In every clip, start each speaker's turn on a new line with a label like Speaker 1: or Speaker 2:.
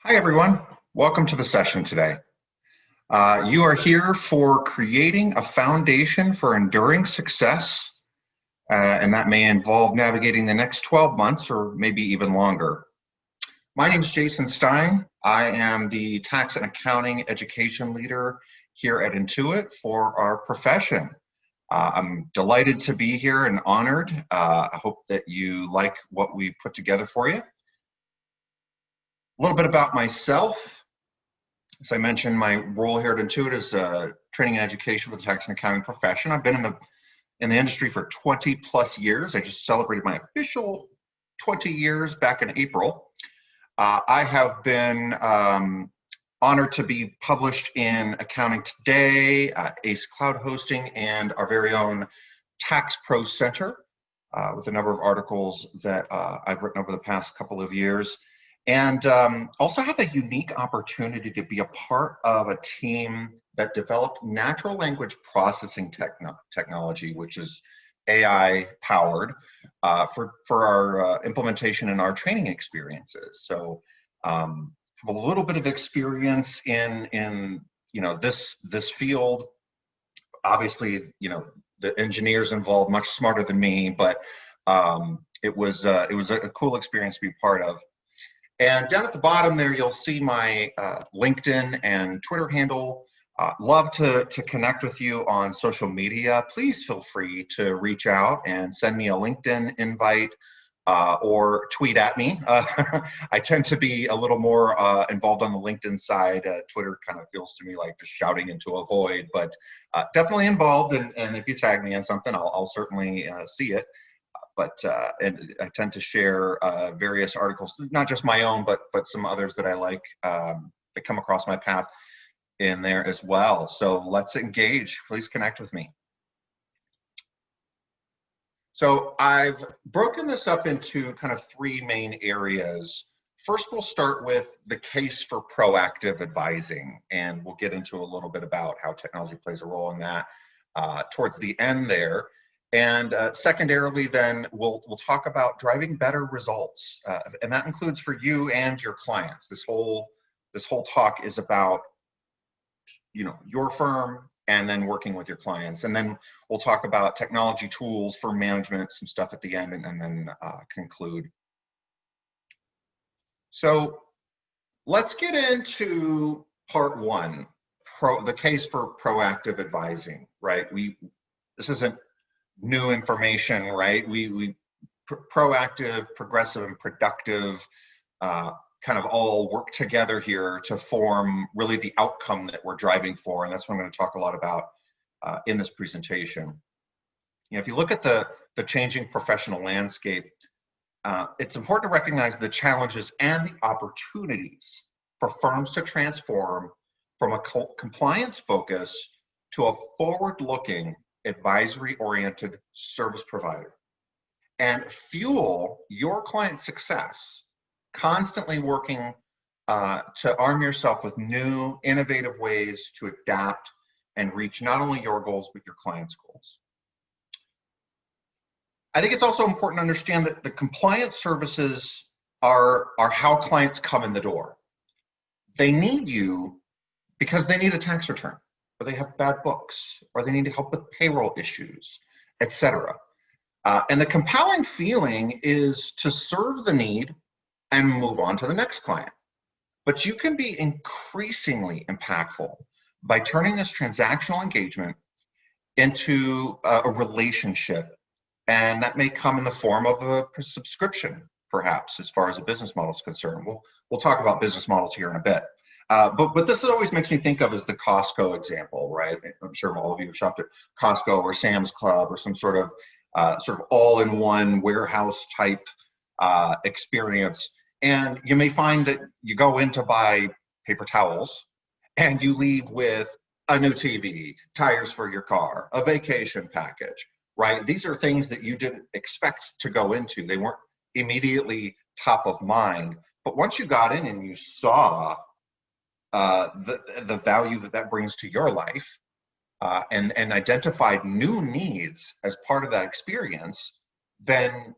Speaker 1: Hi, everyone. Welcome to the session today. You are here for creating a foundation for enduring success, and that may involve navigating the next 12 months or maybe even longer. My name is Jason Stein. I am the tax and accounting education leader here at Intuit for our profession. I'm delighted to be here and honored. I hope that you like what we put together for you. A little bit about myself. As I mentioned, my role here at Intuit is training and education for the tax and accounting profession. I've been in the industry for 20 plus years. I just celebrated my official 20 years back in April. I have been honored to be published in Accounting Today, ACE Cloud Hosting, and our very own Tax Pro Center with a number of articles that I've written over the past couple of years. And also had the unique opportunity to be a part of a team that developed natural language processing technology, which is AI powered, for our implementation and our training experiences. So have a little bit of experience in this field. Obviously, the engineers involved much smarter than me, but it was a cool experience to be part of. And down at the bottom there, you'll see my LinkedIn and Twitter handle. Love to connect with you on social media. Please feel free to reach out and send me a LinkedIn invite or tweet at me. I tend to be a little more involved on the LinkedIn side. Twitter kind of feels to me like just shouting into a void, but definitely involved. And if you tag me in something, I'll certainly see it. And I tend to share various articles, not just my own, but some others that I like that come across my path in there as well. So let's engage. Please connect with me. So I've broken this up into kind of three main areas. First, we'll start with the case for proactive advising, and we'll get into a little bit about how technology plays a role in that towards the end there. And secondarily, then we'll talk about driving better results, and that includes for you and your clients. This whole talk is about your firm and then working with your clients, and then we'll talk about technology tools for management, some stuff at the end, and then conclude. So let's get into part one, the case for proactive advising. Right? This isn't new information, right? We proactive, progressive, and productive kind of all work together here to form really the outcome that we're driving for, and that's what I'm going to talk a lot about in this presentation. If you look at the changing professional landscape, it's important to recognize the challenges and the opportunities for firms to transform from a compliance focus to a forward-looking, advisory-oriented service provider, and fuel your client success, constantly working to arm yourself with new, innovative ways to adapt and reach not only your goals, but your clients' goals. I think it's also important to understand that the compliance services are how clients come in the door. They need you because they need a tax return, or they have bad books, or they need help with payroll issues, etc. And the compelling feeling is to serve the need and move on to the next client. But you can be increasingly impactful by turning this transactional engagement into a relationship, and that may come in the form of a subscription, perhaps, as far as a business model is concerned. We'll talk about business models here in a bit. But this always makes me think of as the Costco example, right? I'm sure all of you have shopped at Costco or Sam's Club or some sort of all-in-one warehouse type experience. And you may find that you go in to buy paper towels and you leave with a new TV, tires for your car, a vacation package, right? These are things that you didn't expect to go into. They weren't immediately top of mind. But once you got in and you saw the value that brings to your life and identified new needs as part of that experience, then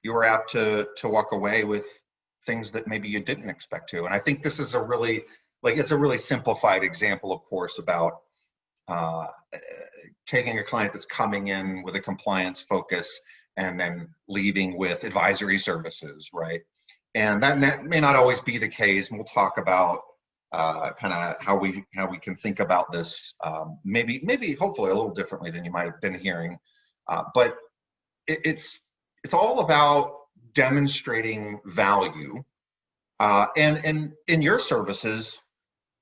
Speaker 1: you're apt to walk away with things that maybe you didn't expect to. And I think this is a really, it's a really simplified example, of course, about uh, taking a client that's coming in with a compliance focus and then leaving with advisory services, right? And that may not always be the case. And we'll talk about kind of how we can think about this, maybe hopefully a little differently than you might have been hearing. But it's all about demonstrating value, and in your services,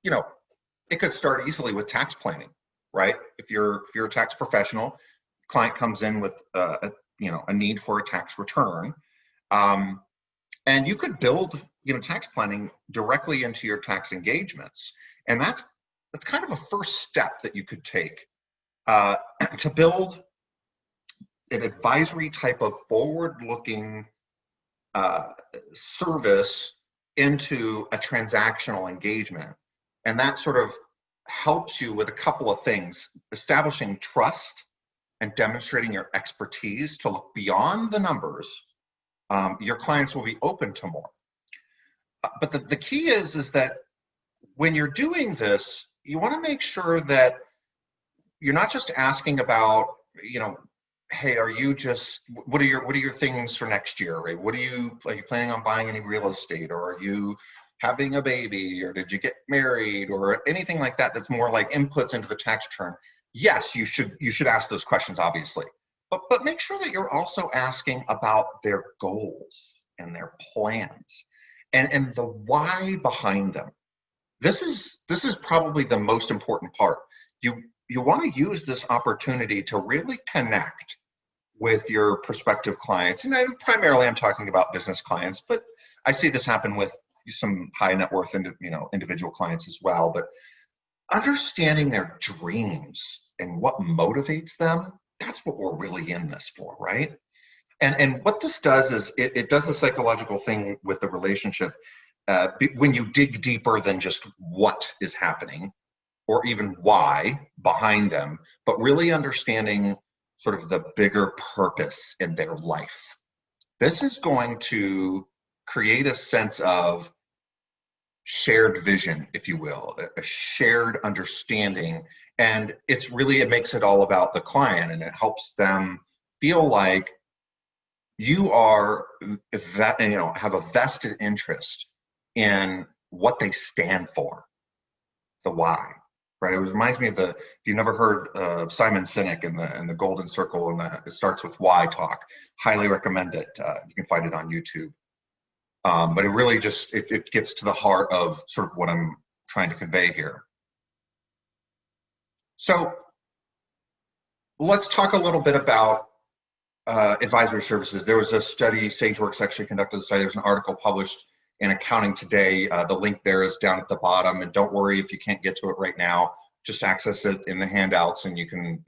Speaker 1: you know, it could start easily with tax planning, right? If you're a tax professional, client comes in with a need for a tax return, um, and you could build tax planning directly into your tax engagements, and that's kind of a first step that you could take uh, to build an advisory type of forward-looking uh, service into a transactional engagement. And that sort of helps you with a couple of things: establishing trust and demonstrating your expertise to look beyond the numbers. Your clients will be open to more. But the key is that when you're doing this, you want to make sure that you're not just asking about, hey, what are your things for next year, right? Are you planning on buying any real estate, or are you having a baby, or did you get married, or anything like that that's more like inputs into the tax return? Yes, you should ask those questions, obviously, but make sure that you're also asking about their goals and their plans and the why behind them. This is probably the most important part. You want to use this opportunity to really connect with your prospective clients. And primarily I'm talking about business clients, but I see this happen with some high net worth individual clients as well. But understanding their dreams and what motivates them, that's what we're really in this for, right? And what this does is it does a psychological thing with the relationship, when you dig deeper than just what is happening or even why behind them, but really understanding sort of the bigger purpose in their life. This is going to create a sense of shared vision, if you will, a shared understanding. And it makes it all about the client, and it helps them feel like you are, have a vested interest in what they stand for, the why. Right. It reminds me of if you never heard Simon Sinek in the Golden Circle, and it starts with why talk. Highly recommend it. You can find it on YouTube. But it really just it gets to the heart of sort of what I'm trying to convey here. So let's talk a little bit about advisory services. There was a study, SageWorks actually conducted a study. There's an article published in Accounting Today. The link there is down at the bottom, and don't worry if you can't get to it right now. Just access it in the handouts, and you can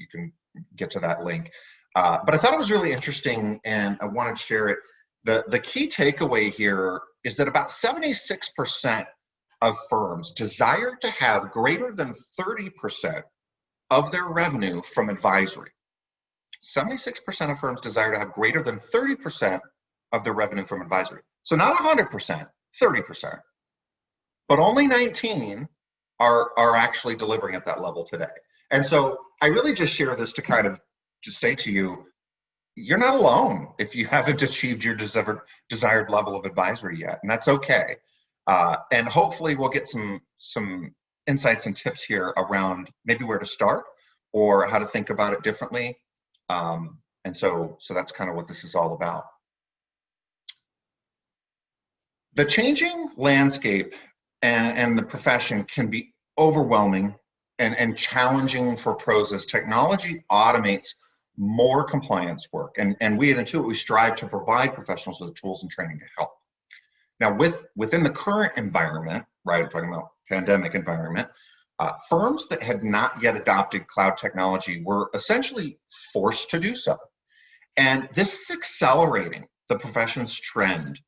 Speaker 1: get to that link. But I thought it was really interesting, and I wanted to share it. The key takeaway here is that about 76% of firms desire to have greater than 30% of their revenue from advisory. 76% of firms desire to have greater than 30% of their revenue from advisory. So not 100%, 30%. But only 19 are actually delivering at that level today. And so I really just share this to kind of just say to you, you're not alone if you haven't achieved your desired level of advisory yet, and that's okay. And hopefully we'll get some insights and tips here around maybe where to start or how to think about it differently. And so that's kind of what this is all about. The changing landscape and the profession can be overwhelming and challenging for pros as technology automates more compliance work. And we at Intuit, we strive to provide professionals with the tools and training to help. Now, within the current environment, right, I'm talking about pandemic environment, firms that had not yet adopted cloud technology were essentially forced to do so. And this is accelerating the profession's trend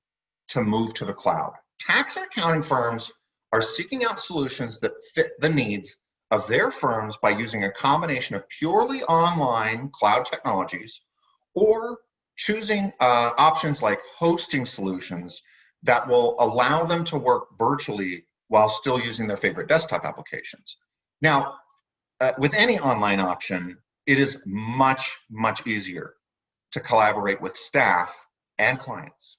Speaker 1: to move to the cloud. Tax and accounting firms are seeking out solutions that fit the needs of their firms by using a combination of purely online cloud technologies or choosing options like hosting solutions that will allow them to work virtually while still using their favorite desktop applications. Now, with any online option, it is much, much easier to collaborate with staff and clients.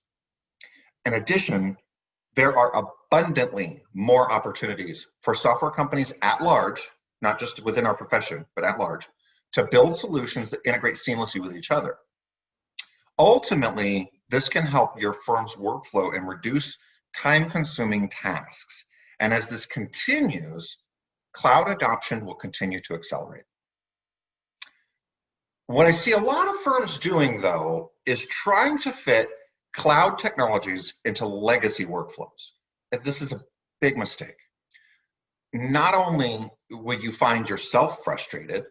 Speaker 1: In addition, there are abundantly more opportunities for software companies at large, not just within our profession, but at large, to build solutions that integrate seamlessly with each other. Ultimately, this can help your firm's workflow and reduce time-consuming tasks. And as this continues, cloud adoption will continue to accelerate. What I see a lot of firms doing, though, is trying to fit cloud technologies into legacy workflows. And this is a big mistake. Not only will you find yourself frustrated,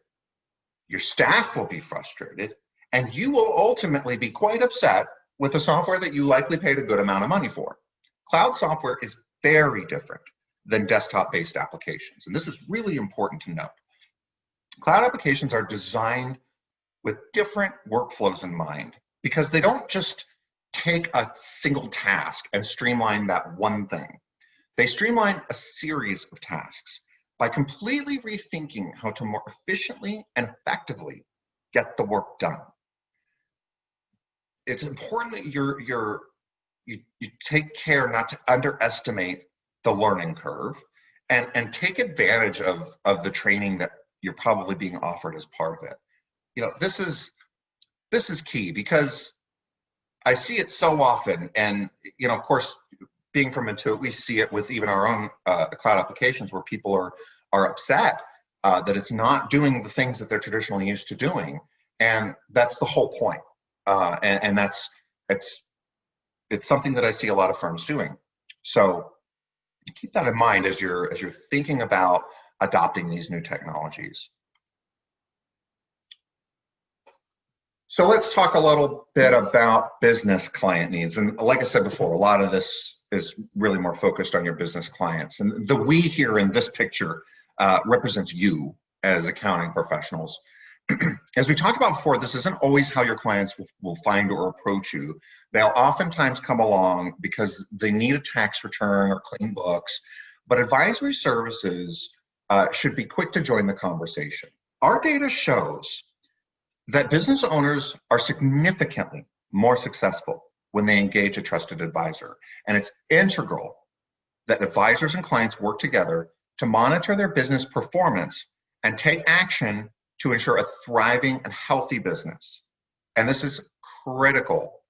Speaker 1: your staff will be frustrated, and you will ultimately be quite upset with the software that you likely paid a good amount of money for. Cloud software is very different than desktop-based applications, and this is really important to note. Cloud applications are designed with different workflows in mind because they don't just take a single task and streamline that one thing. They streamline a series of tasks by completely rethinking how to more efficiently and effectively get the work done. It's important that you take care not to underestimate the learning curve and take advantage of the training that you're probably being offered as part of it. You know, this is key because I see it so often, and you know, of course, being from Intuit, we see it with even our own cloud applications where people are upset that it's not doing the things that they're traditionally used to doing, and that's the whole point. And it's something that I see a lot of firms doing. So keep that in mind as you're thinking about adopting these new technologies. So let's talk a little bit about business client needs. And like I said before, a lot of this is really more focused on your business clients. And the we here in this picture represents you as accounting professionals. As we talked about before, this isn't always how your clients will find or approach you. They'll oftentimes come along because they need a tax return or clean books, but advisory services should be quick to join the conversation. Our data shows that business owners are significantly more successful when they engage a trusted advisor. And it's integral that advisors and clients work together to monitor their business performance and take action to ensure a thriving and healthy business. And this is critical.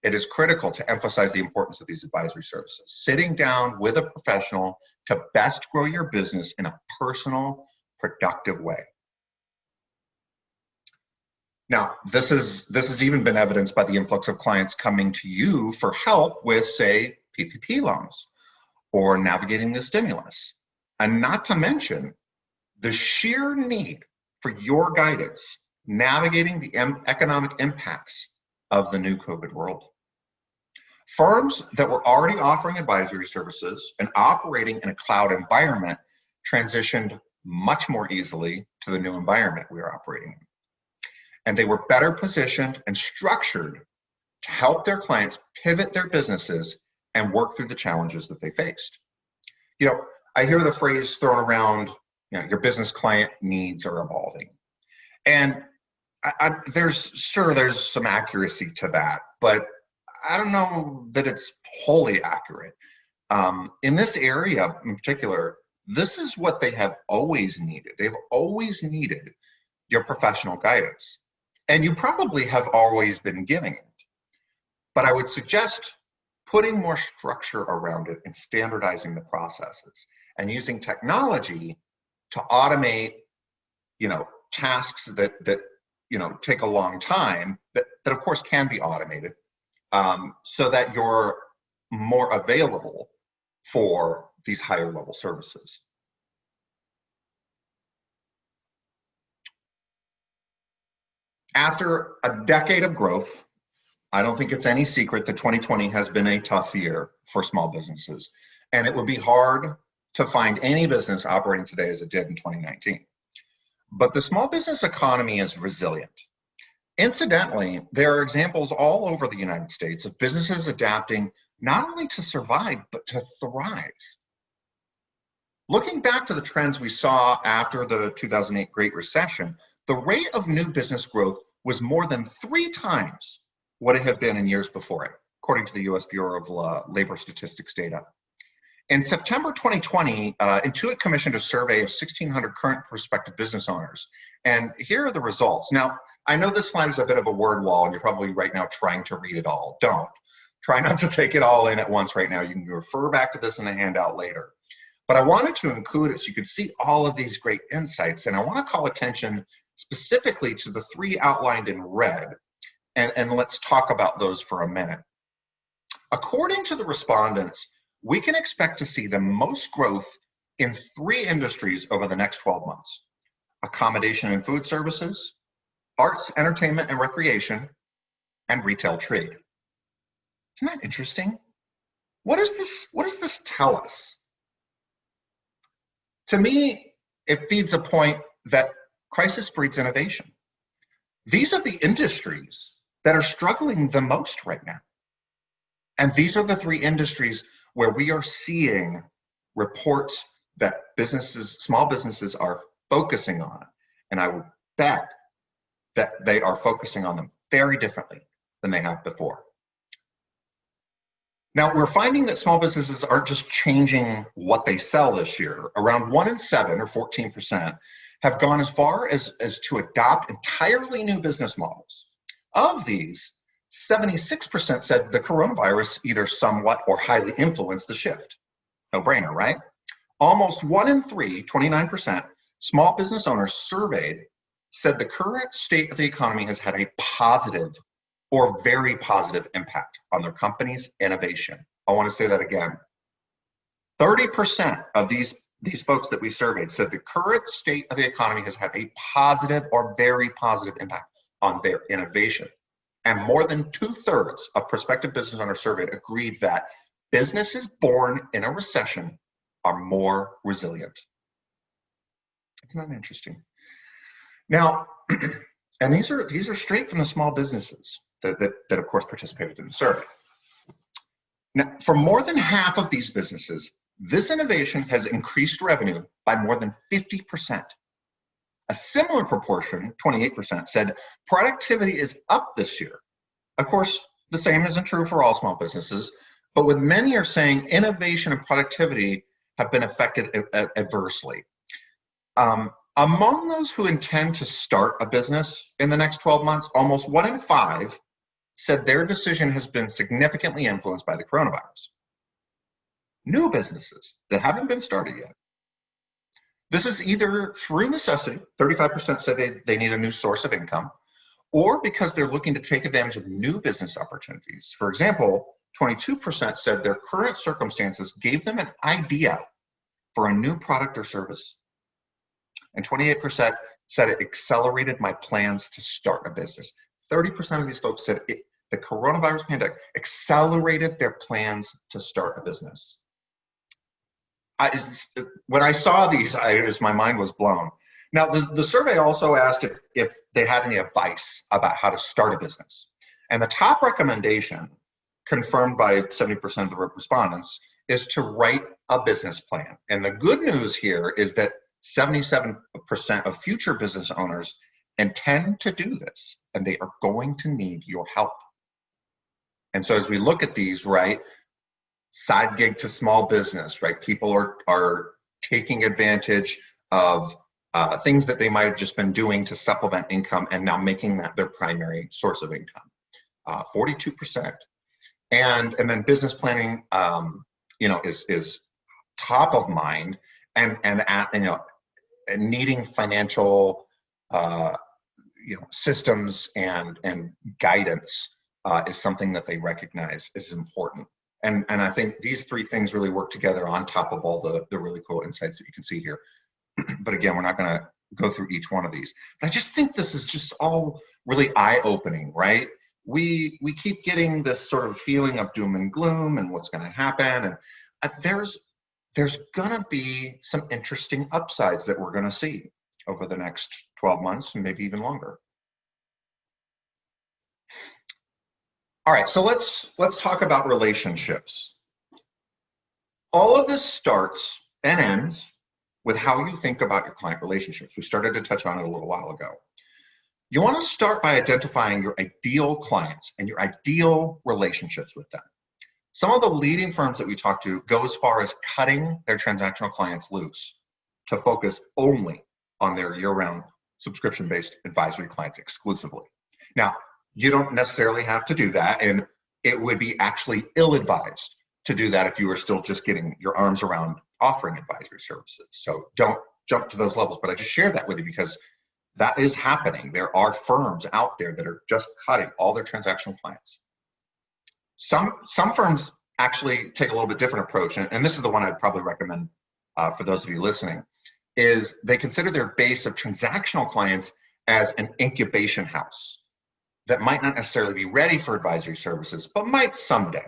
Speaker 1: It is critical to emphasize the importance of these advisory services. Sitting down with a professional to best grow your business in a personal, productive way. Now, this has even been evidenced by the influx of clients coming to you for help with, say, PPP loans or navigating the stimulus. And not to mention the sheer need for your guidance navigating the economic impacts of the new COVID world. Firms that were already offering advisory services and operating in a cloud environment transitioned much more easily to the new environment we are operating in. And they were better positioned and structured to help their clients pivot their businesses and work through the challenges that they faced. You know, I hear the phrase thrown around, you know, your business client needs are evolving. And there's some accuracy to that, but I don't know that it's wholly accurate. In this area in particular, this is what they have always needed. They've always needed your professional guidance. And you probably have always been giving it. But I would suggest putting more structure around it and standardizing the processes and using technology to automate, you know, tasks that you know take a long time that of course can be automated, so that you're more available for these higher level services. After a decade of growth, I don't think it's any secret that 2020 has been a tough year for small businesses, and it would be hard to find any business operating today as it did in 2019. But the small business economy is resilient. Incidentally, there are examples all over the United States of businesses adapting not only to survive, but to thrive. Looking back to the trends we saw after the 2008 Great Recession, the rate of new business growth was more than 3 times what it had been in years before it, according to the US Bureau of Labor Statistics data. In September 2020, Intuit commissioned a survey of 1,600 current prospective business owners. And here are the results. Now, I know this slide is a bit of a word wall, and you're probably right now trying to read it all. Don't. Try not to take it all in at once right now. You can refer back to this in the handout later. But I wanted to include it so you could see all of these great insights. And I want to call attention specifically to the 3 outlined in red. And let's talk about those for a minute. According to the respondents, we can expect to see the most growth in 3 industries over the next 12 months: accommodation and food services, arts, entertainment and recreation, and retail trade. Isn't that interesting? What does this tell us? To me, it feeds a point that crisis breeds innovation. These are the industries that are struggling the most right now. And these are the 3 industries where we are seeing reports that small businesses are focusing on. And I would bet that they are focusing on them very differently than they have before. Now, we're finding that small businesses aren't just changing what they sell this year. Around 1 in 7, or 14%, have gone as far as to adopt entirely new business models. Of these, 76% said the coronavirus either somewhat or highly influenced the shift. No brainer, right? Almost 1 in 3, 29%, small business owners surveyed said the current state of the economy has had a positive or very positive impact on their company's innovation. I want to say that again. 30% of these folks that we surveyed said the current state of the economy has had a positive or very positive impact on their innovation. And more than 2/3 of prospective business owners surveyed agreed that businesses born in a recession are more resilient. Isn't that interesting? Now, and these are straight from the small businesses that of course participated in the survey. Now, for more than half of these businesses, this innovation has increased revenue by more than 50%. A similar proportion, 28%, said productivity is up this year. Of course, the same isn't true for all small businesses, but with many are saying innovation and productivity have been affected adversely. Among those who intend to start a business in the next 12 months, almost 1 in 5 said their decision has been significantly influenced by the coronavirus. New businesses that haven't been started yet. This is either through necessity, 35% said they need a new source of income, or because they're looking to take advantage of new business opportunities. For example, 22% said their current circumstances gave them an idea for a new product or service. And 28% said it accelerated my plans to start a business. 30% of these folks said the coronavirus pandemic accelerated their plans to start a business. When I saw these, my mind was blown. Now, the survey also asked if they had any advice about how to start a business. And the top recommendation, confirmed by 70% of the respondents, is to write a business plan. And the good news here is that 77% of future business owners intend to do this, and they are going to need your help. And so as we look at these, right, side gig to small business, right, people are taking advantage of things that they might have just been doing to supplement income and now making that their primary source of income, 42%. And then business planning, is top of mind, and needing financial, systems and guidance is something that they recognize is important. And I think these 3 things really work together on top of all the really cool insights that you can see here. But again, we're not going to go through each one of these. But I just think this is just all really eye-opening, right? We keep getting this sort of feeling of doom and gloom and what's going to happen, and there's going to be some interesting upsides that we're going to see over the next 12 months and maybe even longer. All right, so let's talk about relationships. All of this starts and ends with how you think about your client relationships. We started to touch on it a little while ago. You want to start by identifying your ideal clients and your ideal relationships with them. Some of the leading firms that we talk to go as far as cutting their transactional clients loose to focus only on their year-round subscription-based advisory clients exclusively. Now, you don't necessarily have to do that, and it would be actually ill-advised to do that if you were still just getting your arms around offering advisory services. So don't jump to those levels, but I just share that with you because that is happening. There are firms out there that are just cutting all their transactional clients. Some firms actually take a little bit different approach, and this is the one I'd probably recommend for those of you listening, is they consider their base of transactional clients as an incubation house that might not necessarily be ready for advisory services, but might someday,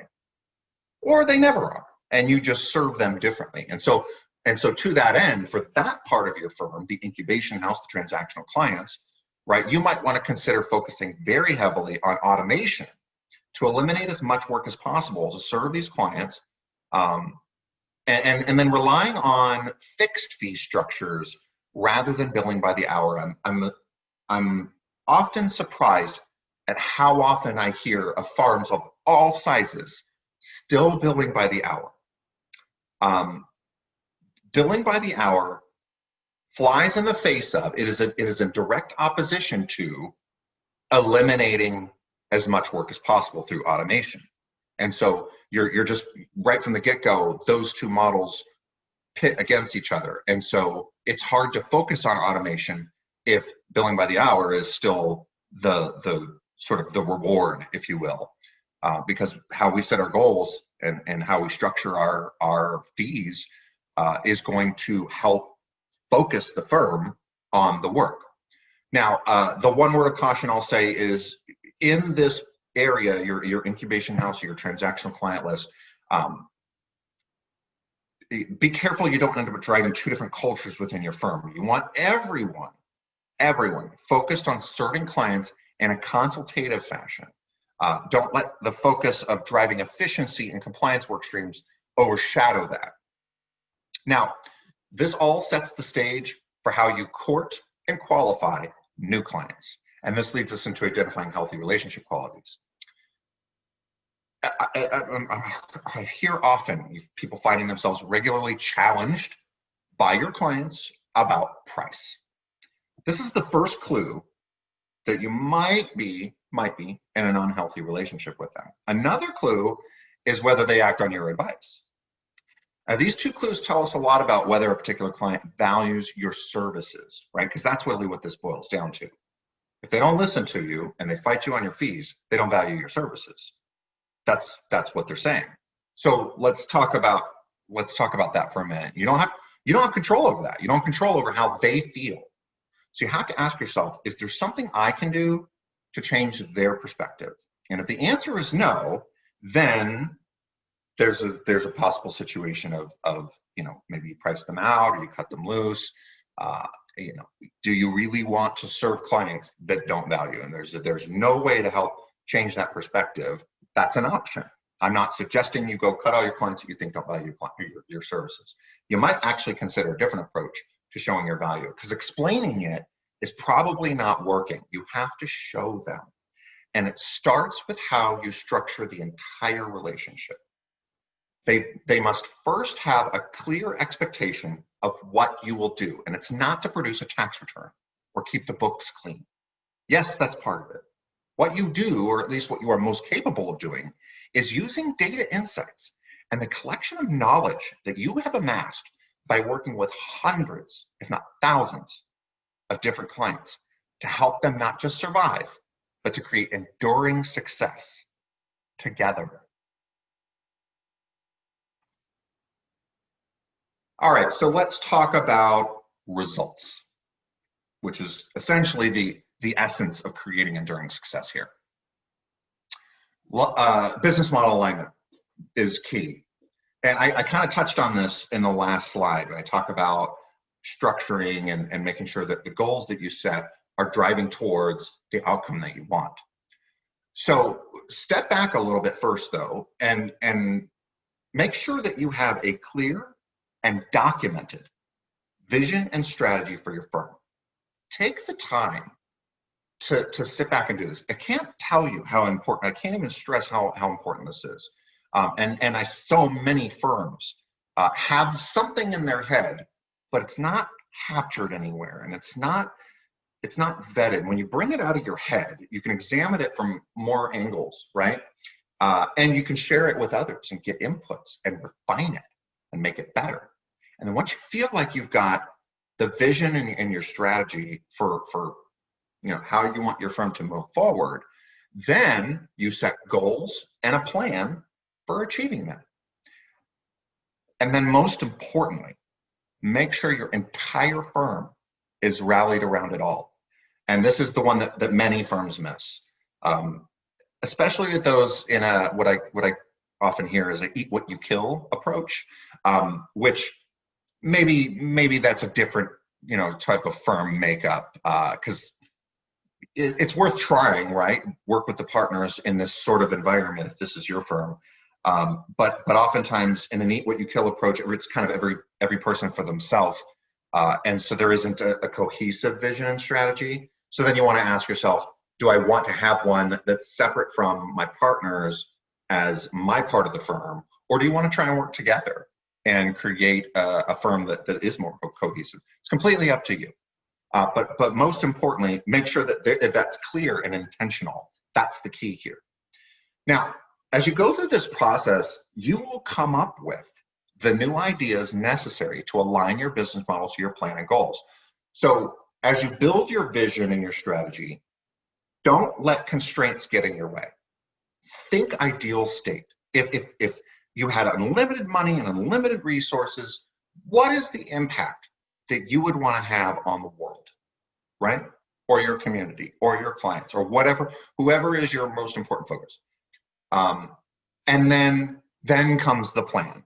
Speaker 1: or they never are, and you just serve them differently. And so to that end, for that part of your firm, the incubation house, the transactional clients, right, you might want to consider focusing very heavily on automation to eliminate as much work as possible to serve these clients, and then relying on fixed fee structures rather than billing by the hour. I'm often surprised at how often I hear of firms of all sizes still billing by the hour. Billing by the hour flies in the face of, it is in direct opposition to eliminating as much work as possible through automation. And so you're just right from the get-go, those two models pit against each other. And so it's hard to focus on automation if billing by the hour is still the sort of the reward, if you will, because how we set our goals and how we structure our fees is going to help focus the firm on the work. Now, the one word of caution I'll say is in this area, your incubation house, your transactional client list, be careful you don't end up driving two different cultures within your firm. You want everyone focused on serving clients in a consultative fashion. Don't let the focus of driving efficiency and compliance work streams overshadow that. Now, this all sets the stage for how you court and qualify new clients. And this leads us into identifying healthy relationship qualities. I hear often people finding themselves regularly challenged by your clients about price. This is the first clue that you might be in an unhealthy relationship with them. Another clue is whether they act on your advice. Now, these two clues tell us a lot about whether a particular client values your services, right? Because that's really what this boils down to. If they don't listen to you and they fight you on your fees, they don't value your services. That's what they're saying. So let's talk about that for a minute. You don't have control over that. You don't have control over how they feel. So you have to ask yourself, is there something I can do to change their perspective? And if the answer is no, then there's a possible situation of maybe you price them out or you cut them loose. Do you really want to serve clients that don't value? And there's no way to help change that perspective. That's an option. I'm not suggesting you go cut all your clients that you think don't value your services. You might actually consider a different approach to showing your value, because explaining it is probably not working. You have to show them. And it starts with how you structure the entire relationship. They must first have a clear expectation of what you will do. And it's not to produce a tax return or keep the books clean. Yes, that's part of it. What you do, or at least what you are most capable of doing, is using data insights and the collection of knowledge that you have amassed by working with hundreds, if not thousands, of different clients to help them not just survive, but to create enduring success together. All right, so let's talk about results, which is essentially the essence of creating enduring success here. Business model alignment is key. And I kind of touched on this in the last slide when I talk about structuring and making sure that the goals that you set are driving towards the outcome that you want. So step back a little bit first though, and make sure that you have a clear and documented vision and strategy for your firm. Take the time to sit back and do this. I can't tell you how important, I can't even stress how important this is. So many firms have something in their head, but it's not captured anywhere, and it's not vetted. When you bring it out of your head, you can examine it from more angles, right? And you can share it with others and get inputs and refine it and make it better. And then once you feel like you've got the vision and your strategy for how you want your firm to move forward, then you set goals and a plan for achieving them. And then most importantly, make sure your entire firm is rallied around it all. And this is the one that many firms miss, especially with those in what I often hear is a eat what you kill approach, which maybe that's a different type of firm makeup, because it's worth trying, right? Work with the partners in this sort of environment if this is your firm. But oftentimes in an eat what you kill approach, it's kind of every person for themselves. And so there isn't a cohesive vision and strategy. So then you want to ask yourself, do I want to have one that's separate from my partners as my part of the firm? Or do you want to try and work together and create a firm that is more cohesive? It's completely up to you. But most importantly, make sure that that's clear and intentional. That's the key here. Now, as you go through this process, you will come up with the new ideas necessary to align your business model to your plan and goals. So as you build your vision and your strategy, don't let constraints get in your way. Think ideal state. If you had unlimited money and unlimited resources, what is the impact that you would want to have on the world, right? Or your community, or your clients, or whoever is your most important focus. And then comes the plan,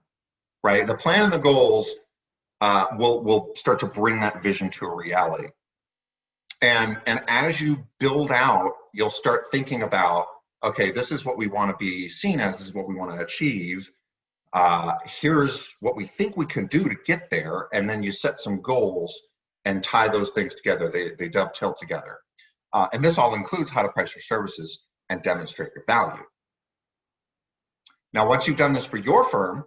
Speaker 1: right? The plan and the goals will start to bring that vision to a reality. And as you build out, you'll start thinking about, okay, this is what we want to be seen as, this is what we want to achieve. Here's what we think we can do to get there. And then you set some goals and tie those things together. They dovetail together. And this all includes how to price your services and demonstrate your value. Now, once you've done this for your firm,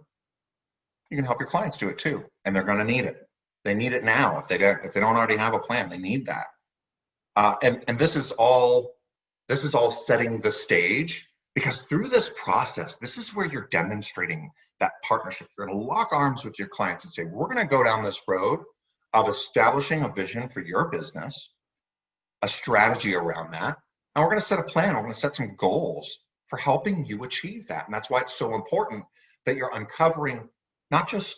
Speaker 1: you can help your clients do it too. And they're going to need it. They need it now. If they don't already have a plan, they need that. And this is all setting the stage, because through this process, this is where you're demonstrating that partnership. You're going to lock arms with your clients and say, we're going to go down this road of establishing a vision for your business, a strategy around that, and we're going to set a plan. We're going to set some goals for helping you achieve that. And that's why it's so important that you're uncovering not just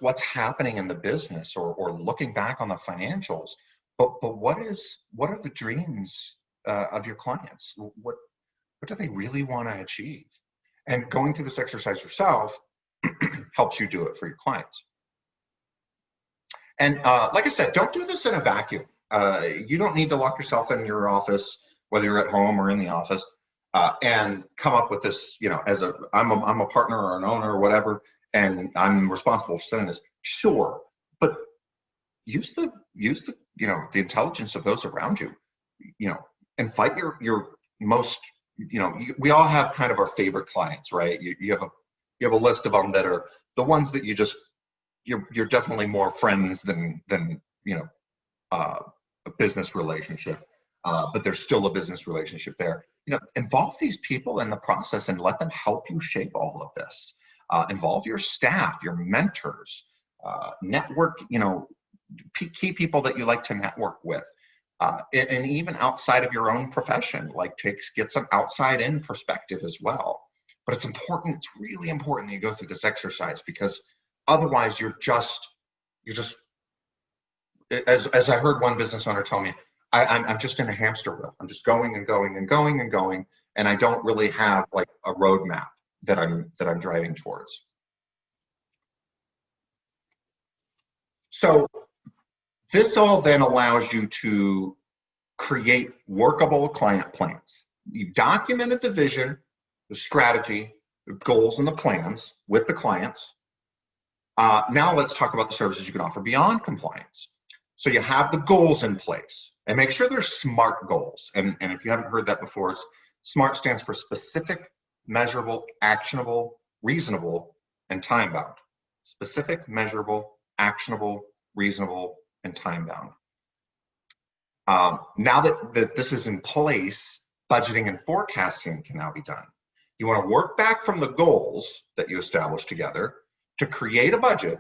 Speaker 1: what's happening in the business or looking back on the financials, but what are the dreams of your clients? What do they really want to achieve? And going through this exercise yourself helps you do it for your clients. And like I said, don't do this in a vacuum. You don't need to lock yourself in your office, whether you're at home or in the office, and come up with this, I'm a partner or an owner or whatever, and I'm responsible for setting this. Sure, but use the the intelligence of those around you, invite your most, we all have kind of our favorite clients, right? You have a list of them that are the ones that you're definitely more friends than a business relationship, but there's still a business relationship there. Involve these people in the process and let them help you shape all of this. Involve your staff, your mentors, network, key people that you like to network with, and even outside of your own profession, get some outside in perspective as well. But it's really important that you go through this exercise, because otherwise you're just as I heard one business owner tell me, I'm just in a hamster wheel. I'm just going and going and going and going, and I don't really have a roadmap that I'm driving towards. So this all then allows you to create workable client plans You've documented the vision, the strategy, the goals, and the plans with the clients. Now let's talk about the services you can offer beyond compliance. So you have the goals in place, and make sure they're SMART goals. And if you haven't heard that before, SMART stands for specific, measurable, actionable, reasonable, and time-bound. Specific, measurable, actionable, reasonable, and time-bound. Now that this is in place, budgeting and forecasting can now be done. You want to work back from the goals that you established together to create a budget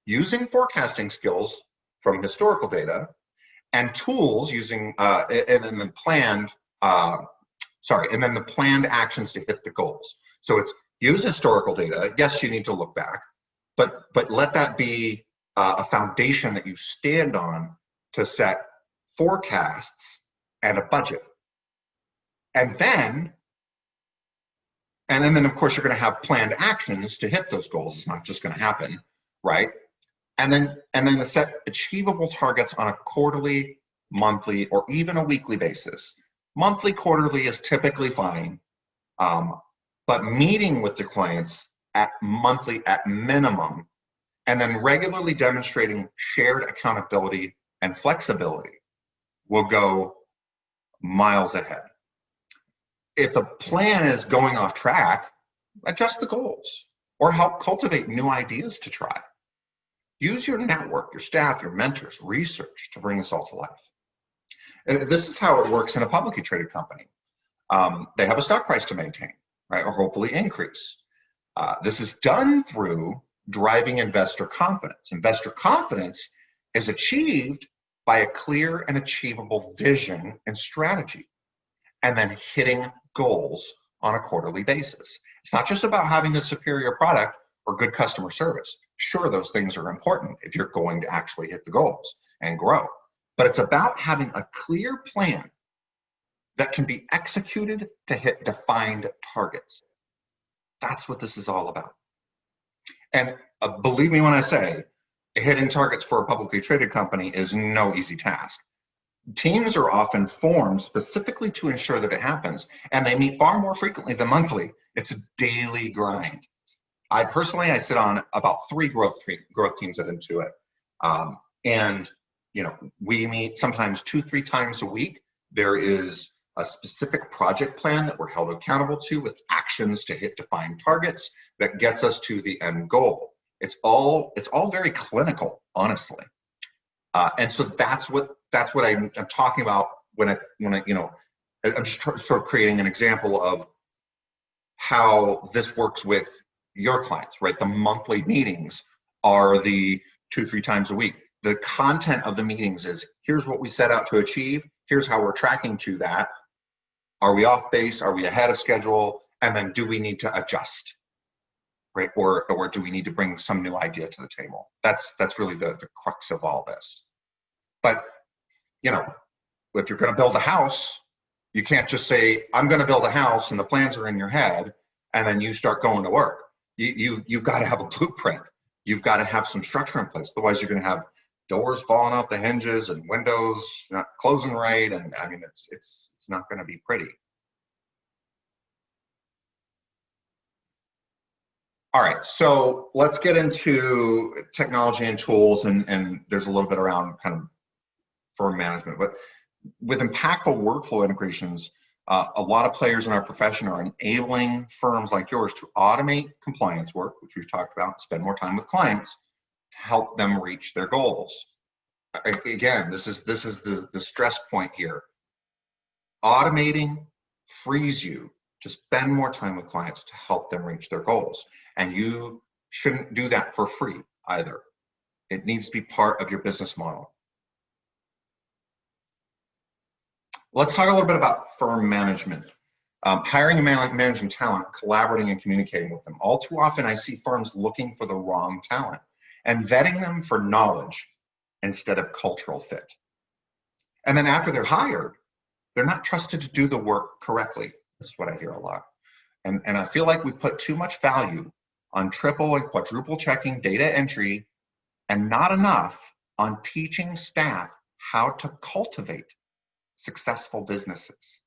Speaker 1: using forecasting skills from historical data and tools using and then the planned actions to hit the goals. So it's use historical data. Yes, you need to look back, but let that be a foundation that you stand on to set forecasts and a budget. And then of course you're going to have planned actions to hit those goals. It's not just going to happen, right? And then to set achievable targets on a quarterly, monthly, or even a weekly basis. Monthly, quarterly is typically fine, but meeting with the clients at monthly at minimum, and then regularly demonstrating shared accountability and flexibility will go miles ahead. If the plan is going off track, adjust the goals or help cultivate new ideas to try. Use your network, your staff, your mentors, research to bring this all to life. This is how it works in a publicly traded company. They have a stock price to maintain, right, or hopefully increase. This is done through driving investor confidence. Investor confidence is achieved by a clear and achievable vision and strategy, and then hitting goals on a quarterly basis. It's not just about having a superior product or good customer service. Sure, those things are important if you're going to actually hit the goals and grow, but it's about having a clear plan that can be executed to hit defined targets. That's what this is all about. And believe me when I say, hitting targets for a publicly traded company is no easy task. Teams are often formed specifically to ensure that it happens, and they meet far more frequently than monthly. It's a daily grind. I sit on about 3 growth teams at Intuit, and we meet sometimes 2-3 times a week. There is a specific project plan that we're held accountable to with actions to hit defined targets that gets us to the end goal. It's all very clinical, honestly, and so that's what I'm talking about when I'm just sort of creating an example of how this works with your clients, right? The monthly meetings are the 2-3 times a week. The content of the meetings is, here's what we set out to achieve. Here's how we're tracking to that. Are we off base? Are we ahead of schedule? And then do we need to adjust, right? Or do we need to bring some new idea to the table? That's really the crux of all this. But, if you're going to build a house, you can't just say, I'm going to build a house and the plans are in your head, and then you start going to work. You've got to have a blueprint. You've got to have some structure in place. Otherwise, you're going to have doors falling off the hinges and windows not closing right. And I mean, it's not going to be pretty. All right, so let's get into technology and tools, and there's a little bit around kind of firm management. But with impactful workflow integrations, a lot of players in our profession are enabling firms like yours to automate compliance work, which we've talked about, spend more time with clients to help them reach their goals. Again, this is the stress point here. Automating frees you to spend more time with clients to help them reach their goals. And you shouldn't do that for free either. It needs to be part of your business model. Let's talk a little bit about firm management. Hiring and managing talent, collaborating and communicating with them. All too often I see firms looking for the wrong talent and vetting them for knowledge instead of cultural fit. And then after they're hired, they're not trusted to do the work correctly. That's what I hear a lot. And I feel like we put too much value on triple and quadruple checking data entry and not enough on teaching staff how to cultivate successful businesses.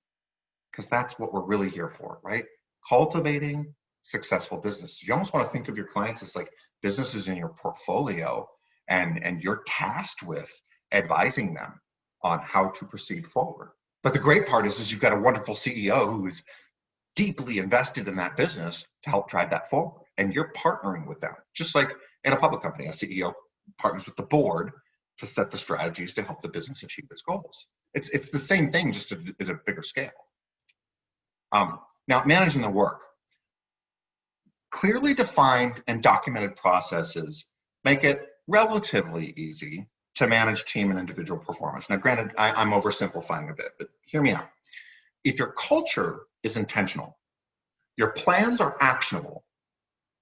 Speaker 1: because that's what we're really here for, right? Cultivating successful businesses. You almost want to think of your clients as like businesses in your portfolio, and you're tasked with advising them on how to proceed forward. But the great part is you've got a wonderful CEO who is deeply invested in that business to help drive that forward. And you're partnering with them, just like in a public company, a CEO partners with the board to set the strategies to help the business achieve its goals. It's the same thing, just at a bigger scale. Now, managing the work. Clearly defined and documented processes make it relatively easy to manage team and individual performance. Now, granted, I'm oversimplifying a bit, but hear me out. If your culture is intentional, your plans are actionable,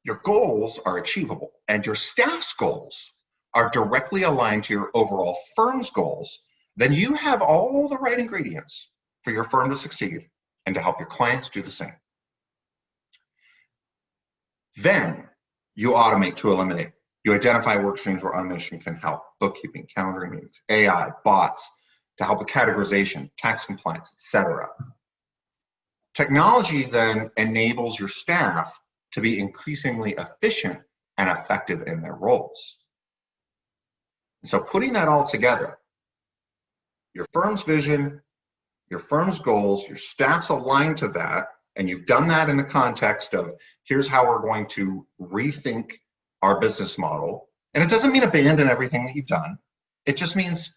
Speaker 1: your goals are achievable, and your staff's goals are directly aligned to your overall firm's goals, then you have all the right ingredients for your firm to succeed and to help your clients do the same. Then you automate to eliminate. You identify work streams where automation can help: bookkeeping, calendaring meetings, AI, bots, to help with categorization, tax compliance, etc. Technology then enables your staff to be increasingly efficient and effective in their roles. So putting that all together, your firm's vision, your firm's goals, your staff's aligned to that, and you've done that in the context of here's how we're going to rethink our business model. And it doesn't mean abandon everything that you've done. It just means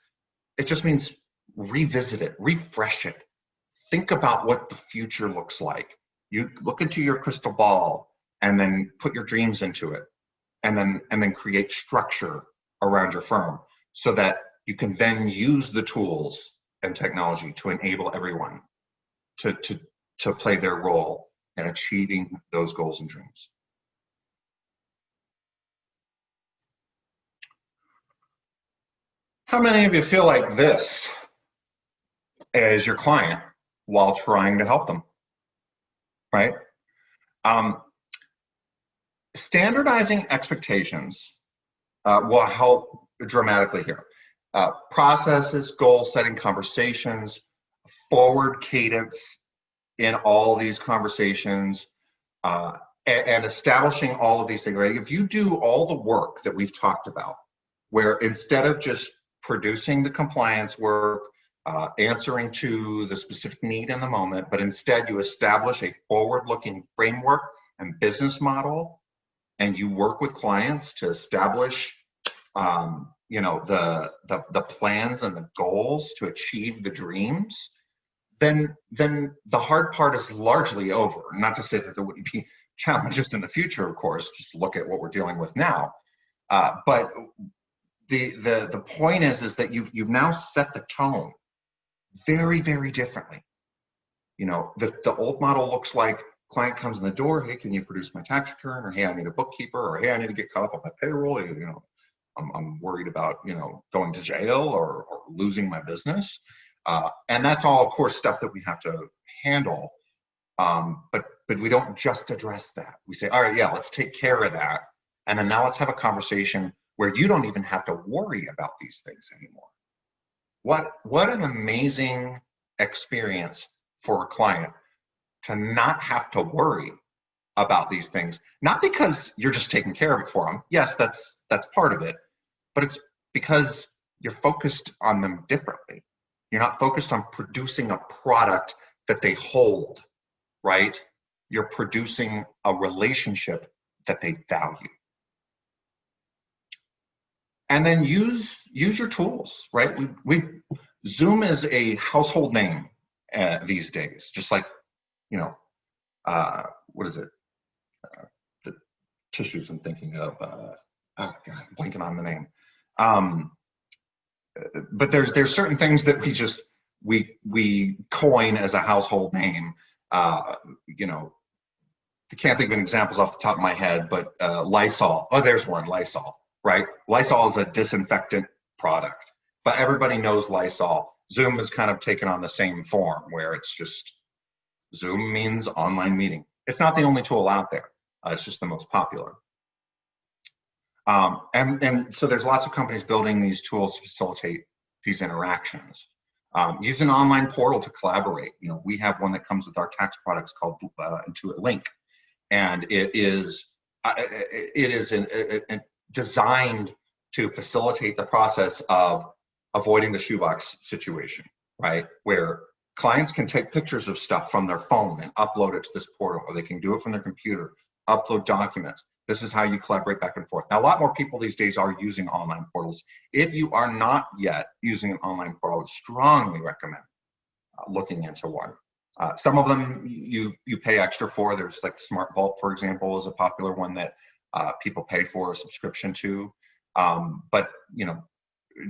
Speaker 1: revisit it, refresh it. Think about what the future looks like. You look into your crystal ball and then put your dreams into it, and then create structure around your firm so that you can then use the tools and technology to enable everyone to play their role in achieving those goals and dreams. How many of you feel like this as your client while trying to help them, right? Standardizing expectations will help dramatically here. Processes, goal setting conversations, forward cadence in all these conversations, and establishing all of these things, right? If you do all the work that we've talked about, where instead of just producing the compliance work, answering to the specific need in the moment, but instead you establish a forward-looking framework and business model, and you work with clients to establish the plans and the goals to achieve the dreams, then the hard part is largely over. Not to say that there wouldn't be challenges in the future, of course. Just look at what we're dealing with now. But the point is that you've now set the tone very, very differently. The old model looks like client comes in the door, hey, can you produce my tax return? Or hey, I need a bookkeeper, or hey, I need to get caught up on my payroll. I'm worried about going to jail or losing my business. And that's all, of course, stuff that we have to handle. But we don't just address that. We say, all right, yeah, let's take care of that. And then now let's have a conversation where you don't even have to worry about these things anymore. What an amazing experience for a client to not have to worry about these things. Not because you're just taking care of it for them. Yes, that's part of it. But it's because you're focused on them differently. You're not focused on producing a product that they hold, right? You're producing a relationship that they value. And then use your tools, right? Zoom is a household name these days, just like, what is it? The tissues I'm thinking of, oh God, I'm blanking on the name. But there's certain things that we coin as a household name. I can't think of examples off the top of my head, but Lysol. Oh, there's one, Lysol, right? Lysol is a disinfectant product, but everybody knows Lysol. Zoom has kind of taken on the same form, where it's just Zoom means online meeting. It's not the only tool out there. It's just the most popular. And so there's lots of companies building these tools to facilitate these interactions. Use an online portal to collaborate. We have one that comes with our tax products called Intuit Link, and it is designed to facilitate the process of avoiding the shoebox situation, right? Where clients can take pictures of stuff from their phone and upload it to this portal, or they can do it from their computer, upload documents. This is how you collaborate back and forth. Now, a lot more people these days are using online portals. If you are not yet using an online portal, I would strongly recommend looking into one. Some of them you pay extra for. There's like Smart Vault, for example, is a popular one that people pay for a subscription to. But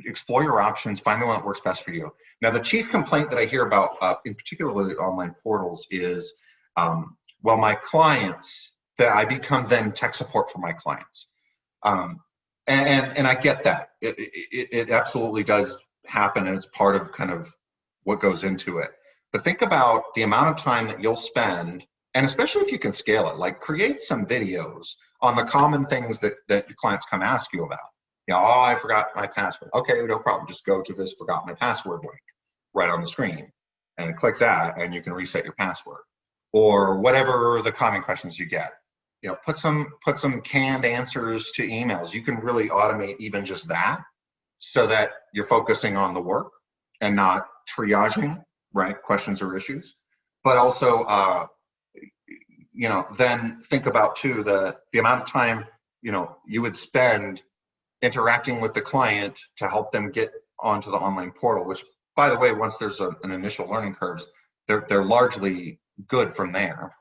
Speaker 1: explore your options, find the one that works best for you. Now, the chief complaint that I hear about, in particular with online portals, is, well, my clients, that I become then tech support for my clients. And I get that. It absolutely does happen, and it's part of kind of what goes into it. But think about the amount of time that you'll spend, and especially if you can scale it, like create some videos on the common things that your clients come ask you about. Oh, I forgot my password. Okay, no problem. Just go to this forgot my password link right on the screen and click that, and you can reset your password. Or whatever the common questions you get. Put some canned answers to emails. You can really automate even just that, so that you're focusing on the work and not triaging, right, questions or issues. But also, then think about too the amount of time you would spend interacting with the client to help them get onto the online portal. Which, by the way, once there's an initial learning curve, they're largely good from there.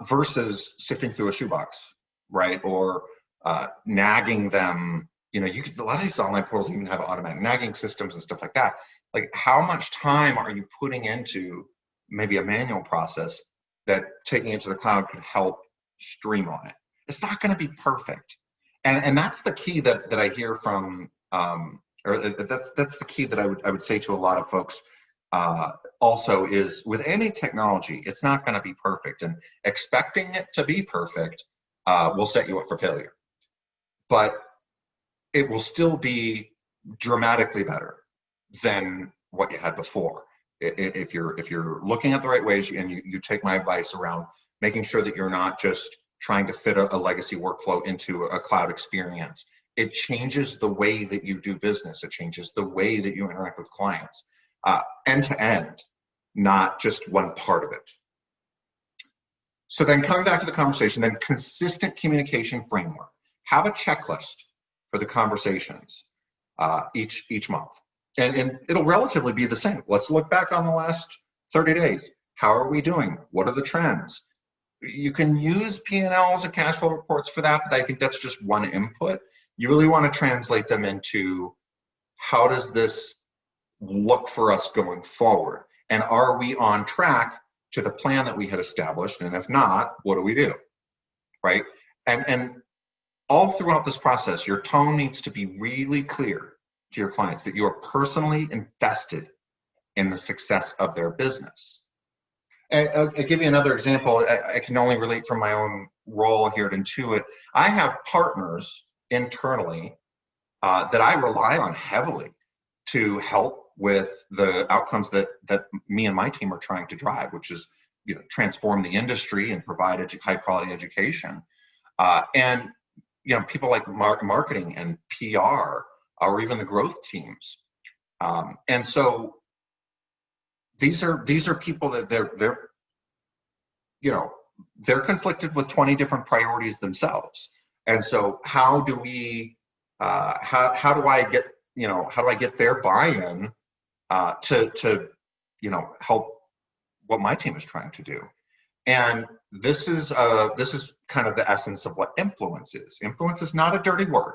Speaker 1: Versus sifting through a shoebox, right? Or nagging them. A lot of these online portals even have automatic nagging systems and stuff like that. Like, how much time are you putting into maybe a manual process that taking it to the cloud could help streamline it? It's not going to be perfect, and that's the key that I hear from, or that's the key that I would say to a lot of folks. Also, is with any technology, it's not going to be perfect, and expecting it to be perfect will set you up for failure. But it will still be dramatically better than what you had before. If you're looking at the right ways, and you take my advice around making sure that you're not just trying to fit a legacy workflow into a cloud experience. It changes the way that you do business. It changes the way that you interact with clients. End to end, not just one part of it. So then, coming back to the conversation, then consistent communication framework. Have a checklist for the conversations each month. And it'll relatively be the same. Let's look back on the last 30 days. How are we doing? What are the trends? You can use P&Ls and cash flow reports for that, but I think that's just one input. You really want to translate them into, how does this look for us going forward? And are we on track to the plan that we had established? And if not, what do we do, right? And all throughout this process, your tone needs to be really clear to your clients that you are personally invested in the success of their business. And I'll give you another example. I can only relate from my own role here at Intuit. I have partners internally that I rely on heavily to help with the outcomes that me and my team are trying to drive, which is transform the industry and provide high quality education. And people like marketing and PR, or even the growth teams. And so these are people that they're conflicted with 20 different priorities themselves. And so how do we how do I get their buy-in to help what my team is trying to do? And this is kind of the essence of what influence is. Influence is not a dirty word.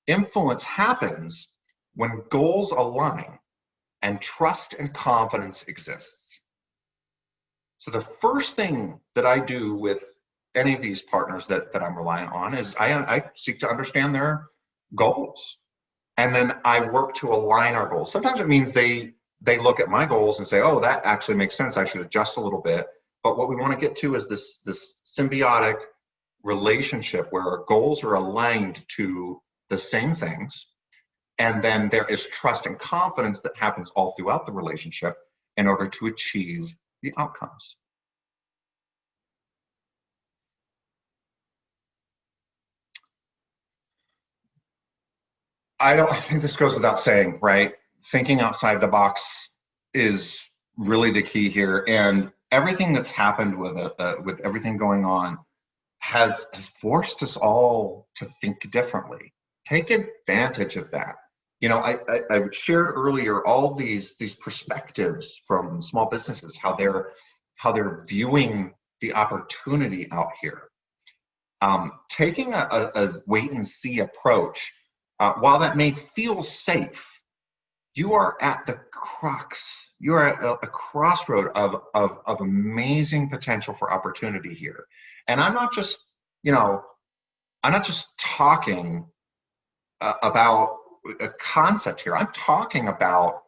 Speaker 1: Influence happens when goals align and trust and confidence exists. So the first thing that I do with any of these partners that I'm relying on is I seek to understand their goals. And then I work to align our goals. Sometimes it means they look at my goals and say, oh, that actually makes sense. I should adjust a little bit. But what we want to get to is this symbiotic relationship where our goals are aligned to the same things. And then there is trust and confidence that happens all throughout the relationship in order to achieve the outcomes. I think this goes without saying, right? Thinking outside the box is really the key here. And everything that's happened with everything going on has forced us all to think differently. Take advantage of that. You know, I shared earlier all these perspectives from small businesses, how they're viewing the opportunity out here. Taking a wait and see approach, while that may feel safe, you are at the crux. You are at a crossroad of amazing potential for opportunity here. And I'm not just, you know, I'm not just talking about a concept here. I'm talking about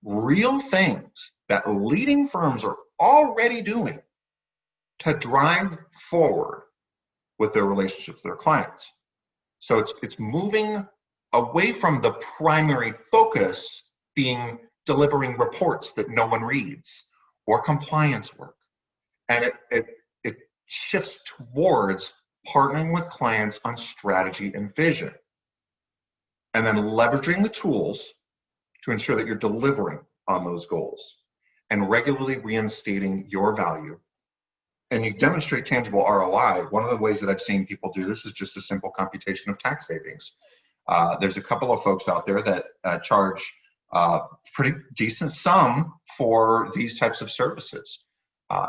Speaker 1: real things that leading firms are already doing to drive forward with their relationships with their clients. So it's moving away from the primary focus being delivering reports that no one reads or compliance work. And it shifts towards partnering with clients on strategy and vision, and then leveraging the tools to ensure that you're delivering on those goals and regularly reinstating your value. And you demonstrate tangible ROI. One of the ways that I've seen people do this is just a simple computation of tax savings. There's a couple of folks out there that charge pretty decent sum for these types of services.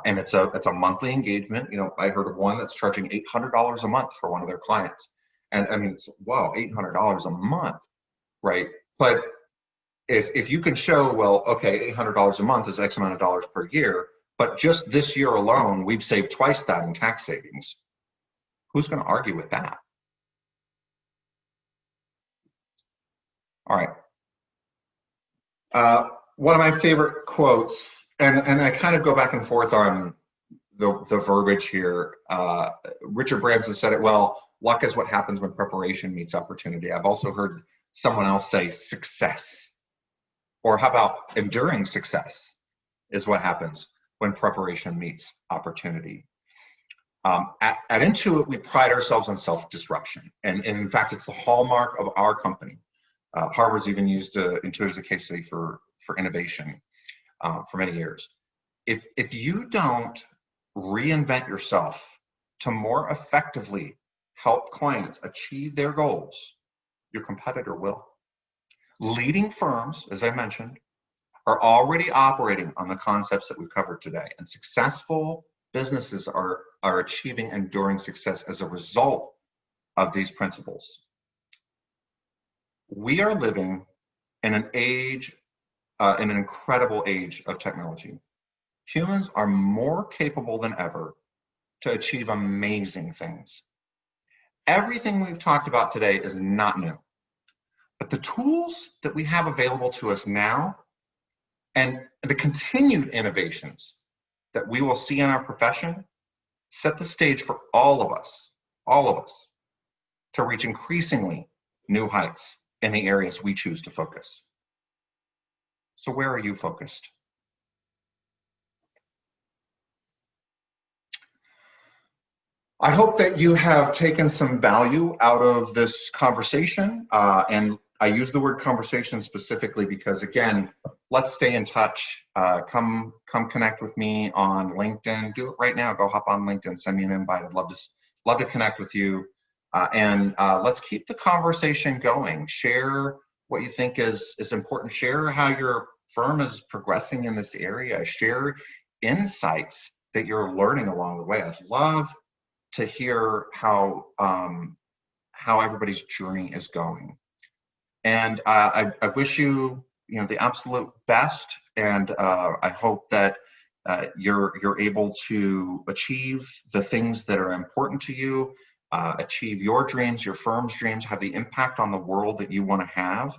Speaker 1: And it's a monthly engagement. You know, I heard of one that's charging $800 a month for one of their clients. And I mean, it's, wow, $800 a month, right? But if you can show, well, okay, $800 a month is X amount of dollars per year, but just this year alone, we've saved twice that in tax savings. Who's going to argue with that? All right. One of my favorite quotes, and I kind of go back and forth on the verbiage here. Richard Branson said it well: luck is what happens when preparation meets opportunity. I've also heard someone else say success, or how about enduring success is what happens when preparation meets opportunity. At Intuit, we pride ourselves on self-disruption, and in fact, it's the hallmark of our company. Harvard's even used Intuit as a case study for innovation for many years. If you don't reinvent yourself to more effectively help clients achieve their goals, your competitor will. Leading firms, as I mentioned, are already operating on the concepts that we've covered today, and successful businesses are achieving enduring success as a result of these principles. We are living in an age, in an incredible age of technology. Humans are more capable than ever to achieve amazing things. Everything we've talked about today is not new, but the tools that we have available to us now and the continued innovations that we will see in our profession set the stage for all of us, to reach increasingly new heights in the areas we choose to focus. So where are you focused? I hope that you have taken some value out of this conversation. And I use the word conversation specifically because, again, let's stay in touch. Come connect with me on LinkedIn. Do it right now. Go hop on LinkedIn, send me an invite. I'd love to connect with you. And let's keep the conversation going. Share what you think is important. Share how your firm is progressing in this area. Share insights that you're learning along the way. I'd love to hear how everybody's journey is going. And I wish you the absolute best, and I hope that you're able to achieve the things that are important to you, achieve your dreams, your firm's dreams, have the impact on the world that you want to have,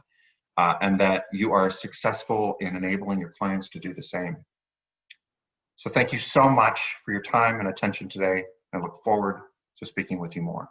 Speaker 1: and that you are successful in enabling your clients to do the same. So thank you so much for your time and attention today. I look forward to speaking with you more.